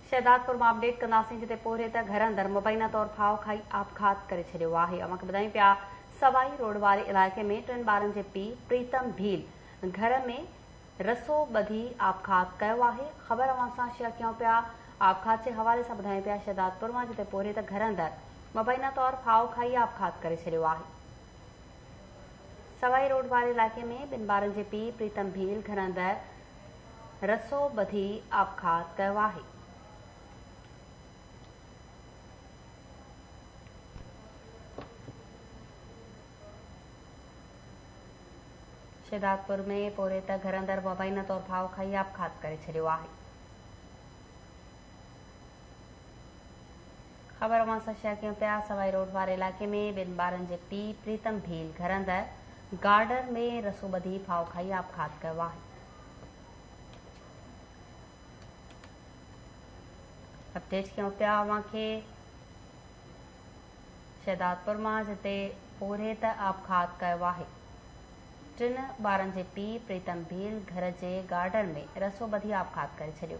शहदादपुर में अपडेट कंदासीं जिते पोरे त घर अंदर मुबैना तौर फाव खाई आपघात करे छॾियो आहे। अवांखे ॿुधायूं पिया सवाई रोड वारे इलाइक़े में 3 ॿारनि जे पीउ प्रीतम भील घर में रसो ॿधी आपघात कयो आहे। ख़बर अवां सां शेयर कयूं पिया। आपघात जे हवाले सां ॿुधायूं पिया शहदादपुर मां जिते पोरे त घर अंदर मुबैना तौर फाव खाई आपघात करे छॾियो आहे। सवाई रोड वारे इलाइक़े में 2 ॿारनि जे पीउ प्रीतम भील घर अंदर रसो ॿधी आपघात कयो आहे। शहदादपुर में पोरे त घर अंदर मुबैना तौर फाव खाई आपघात करे छॾियो आहे। ख़बर अवां सां शेयर कयूं पिया सवाई रोड वारे इलाइक़े में 2 ॿारनि जे पीउ प्रीतम भील घर अंदर गार्डन में रसो ॿधी फाव खाई आपघात कयो आहे। अपडेट कयूं पिया अवां खे शहदादपुर मां जिते पोरे त आपघात कयो आहे। 3 ॿारनि जे पीउ प्रीतम भील घर जे गार्डन में रसो ॿधी आपघात करे छॾियो।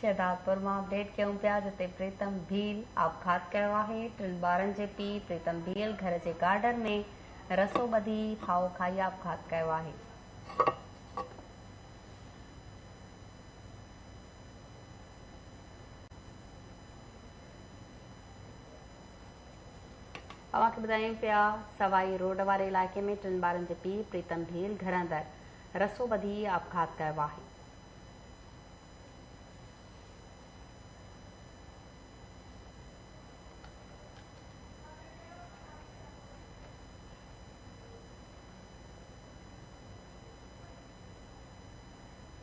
शहदादपुर में अपडेट कयूं पिया जिते प्रीतम भील आपघात कयो आहे। 3 ॿारनि जे पीउ प्रीतम भील घर जे गार्डन में रसो ॿधी फाव खाई आपघात कयो आहे। अवांखे ॿुधायूं पिया सवाई रोड वारे इलाइक़े में 3 ॿारनि जे पीउ प्रीतम भील घर अंदर रसो ॿधी आपघात कयो आहे।